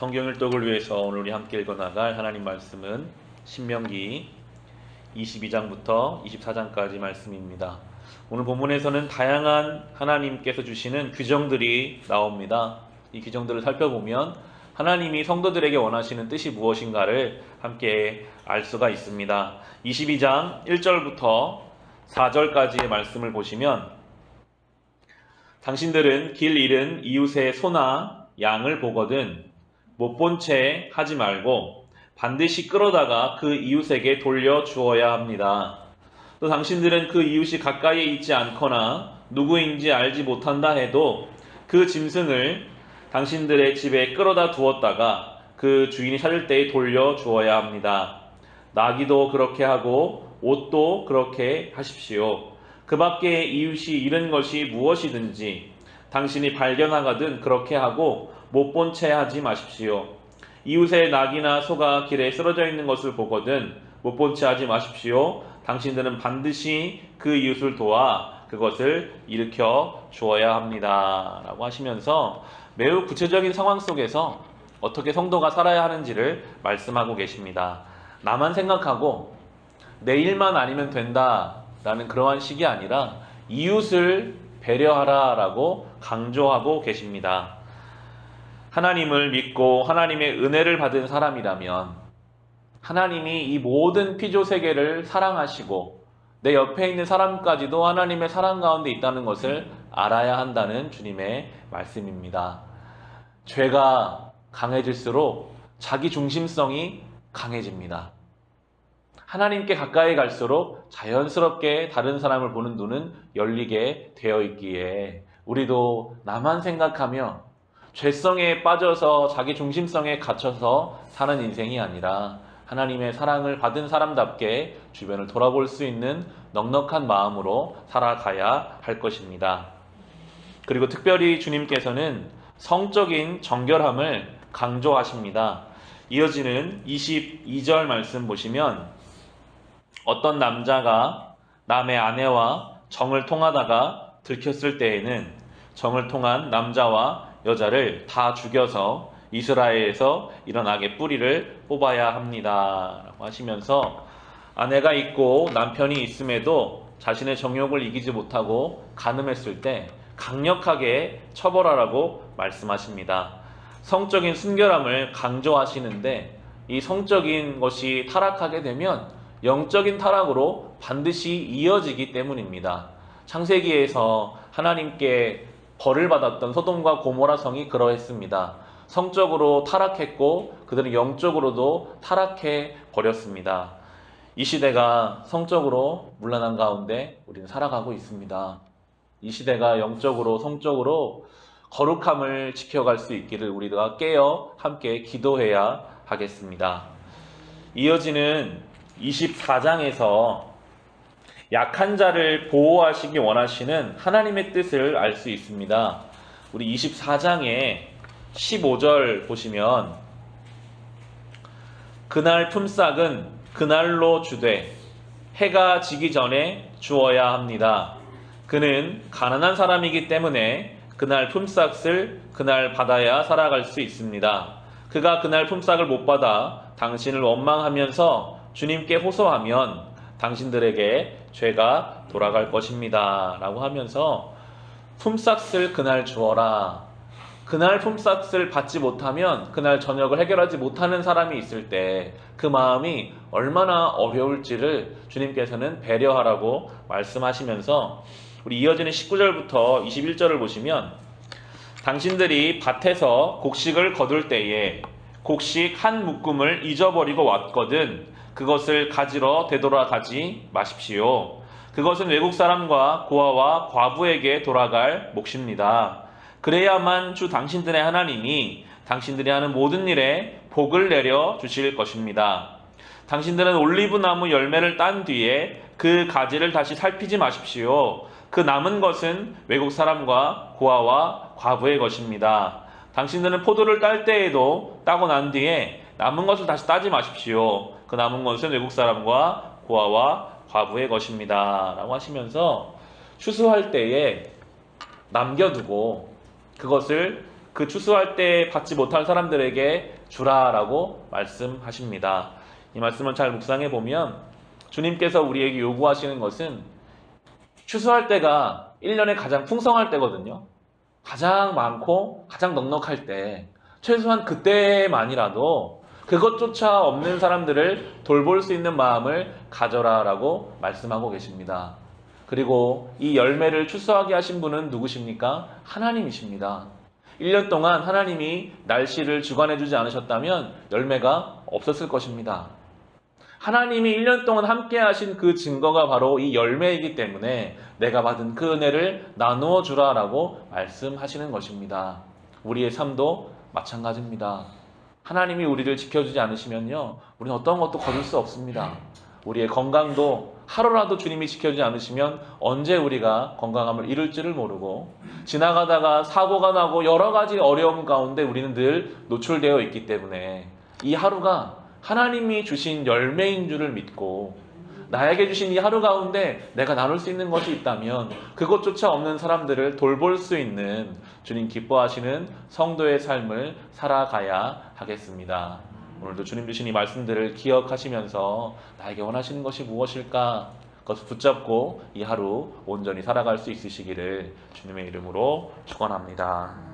성경 일독을 위해서 오늘 우리 함께 읽어나갈 하나님 말씀은 신명기 22장부터 24장까지 말씀입니다. 오늘 본문에서는 다양한 하나님께서 주시는 규정들이 나옵니다. 이 규정들을 살펴보면 하나님이 성도들에게 원하시는 뜻이 무엇인가를 함께 알 수가 있습니다. 22장 1절부터 4절까지의 말씀을 보시면 당신들은 길 잃은 이웃의 소나 양을 보거든 못 본 채 하지 말고 반드시 끌어다가 그 이웃에게 돌려 주어야 합니다. 또 당신들은 그 이웃이 가까이에 있지 않거나 누구인지 알지 못한다 해도 그 짐승을 당신들의 집에 끌어다 두었다가 그 주인이 찾을 때에 돌려 주어야 합니다. 나귀도 그렇게 하고 옷도 그렇게 하십시오. 그 밖에 이웃이 잃은 것이 무엇이든지 당신이 발견하거든 그렇게 하고 못 본 채 하지 마십시오. 이웃의 낙이나 소가 길에 쓰러져 있는 것을 보거든 못 본 채 하지 마십시오. 당신들은 반드시 그 이웃을 도와 그것을 일으켜 주어야 합니다. 라고 하시면서 매우 구체적인 상황 속에서 어떻게 성도가 살아야 하는지를 말씀하고 계십니다. 나만 생각하고 내 일만 아니면 된다라는 그러한 식이 아니라 이웃을 배려하라 라고 강조하고 계십니다. 하나님을 믿고 하나님의 은혜를 받은 사람이라면 하나님이 이 모든 피조세계를 사랑하시고 내 옆에 있는 사람까지도 하나님의 사랑 가운데 있다는 것을 알아야 한다는 주님의 말씀입니다. 죄가 강해질수록 자기 중심성이 강해집니다. 하나님께 가까이 갈수록 자연스럽게 다른 사람을 보는 눈은 열리게 되어 있기에 우리도 나만 생각하며 죄성에 빠져서 자기 중심성에 갇혀서 사는 인생이 아니라 하나님의 사랑을 받은 사람답게 주변을 돌아볼 수 있는 넉넉한 마음으로 살아가야 할 것입니다. 그리고 특별히 주님께서는 성적인 정결함을 강조하십니다. 이어지는 22절 말씀 보시면 어떤 남자가 남의 아내와 정을 통하다가 들켰을 때에는 정을 통한 남자와 여자를 다 죽여서 이스라엘에서 일어나게 뿌리를 뽑아야 합니다. 라고 하시면서 아내가 있고 남편이 있음에도 자신의 정욕을 이기지 못하고 간음했을 때 강력하게 처벌하라고 말씀하십니다. 성적인 순결함을 강조하시는데 이 성적인 것이 타락하게 되면 영적인 타락으로 반드시 이어지기 때문입니다. 창세기에서 하나님께 벌을 받았던 소돔과 고모라 성이 그러했습니다. 성적으로 타락했고 그들은 영적으로도 타락해 버렸습니다. 이 시대가 성적으로 문란한 가운데 우리는 살아가고 있습니다. 이 시대가 영적으로 성적으로 거룩함을 지켜갈 수 있기를 우리가 깨어 함께 기도해야 하겠습니다. 이어지는 24장에서 약한 자를 보호하시기 원하시는 하나님의 뜻을 알 수 있습니다. 우리 24장의 15절 보시면 그날 품삯은 그날로 주되 해가 지기 전에 주어야 합니다. 그는 가난한 사람이기 때문에 그날 품삯을 그날 받아야 살아갈 수 있습니다. 그가 그날 품삯을 못 받아 당신을 원망하면서 주님께 호소하면 당신들에게 죄가 돌아갈 것입니다. 라고 하면서 품삯을 그날 주어라. 그날 품삯을 받지 못하면 그날 저녁을 해결하지 못하는 사람이 있을 때 그 마음이 얼마나 어려울지를 주님께서는 배려하라고 말씀하시면서 우리 이어지는 19절부터 21절을 보시면 당신들이 밭에서 곡식을 거둘 때에 곡식 한 묶음을 잊어버리고 왔거든 그것을 가지러 되돌아가지 마십시오. 그것은 외국 사람과 고아와 과부에게 돌아갈 몫입니다. 그래야만 주 당신들의 하나님이 당신들이 하는 모든 일에 복을 내려 주실 것입니다. 당신들은 올리브 나무 열매를 딴 뒤에 그 가지를 다시 살피지 마십시오. 그 남은 것은 외국 사람과 고아와 과부의 것입니다. 당신들은 포도를 딸 때에도 따고 난 뒤에 남은 것을 다시 따지 마십시오. 그 남은 것은 외국 사람과 고아와 과부의 것입니다. 라고 하시면서 추수할 때에 남겨두고 그것을 그 추수할 때 받지 못할 사람들에게 주라라고 말씀하십니다. 이 말씀을 잘 묵상해 보면 주님께서 우리에게 요구하시는 것은 추수할 때가 1년에 가장 풍성할 때거든요. 가장 많고 가장 넉넉할 때, 최소한 그때만이라도 그것조차 없는 사람들을 돌볼 수 있는 마음을 가져라라고 말씀하고 계십니다. 그리고 이 열매를 추수하게 하신 분은 누구십니까? 하나님이십니다. 1년 동안 하나님이 날씨를 주관해 주지 않으셨다면 열매가 없었을 것입니다. 하나님이 1년 동안 함께 하신 그 증거가 바로 이 열매이기 때문에 내가 받은 그 은혜를 나누어 주라라고 말씀하시는 것입니다. 우리의 삶도 마찬가지입니다. 하나님이 우리를 지켜주지 않으시면요, 우리는 어떤 것도 거둘 수 없습니다. 우리의 건강도 하루라도 주님이 지켜주지 않으시면 언제 우리가 건강함을 잃을지를 모르고, 지나가다가 사고가 나고 여러 가지 어려움 가운데 우리는 늘 노출되어 있기 때문에 이 하루가 하나님이 주신 열매인 줄을 믿고 나에게 주신 이 하루 가운데 내가 나눌 수 있는 것이 있다면 그것조차 없는 사람들을 돌볼 수 있는 주님 기뻐하시는 성도의 삶을 살아가야 하겠습니다. 오늘도 주님 주신 이 말씀들을 기억하시면서 나에게 원하시는 것이 무엇일까? 그것을 붙잡고 이 하루 온전히 살아갈 수 있으시기를 주님의 이름으로 축원합니다.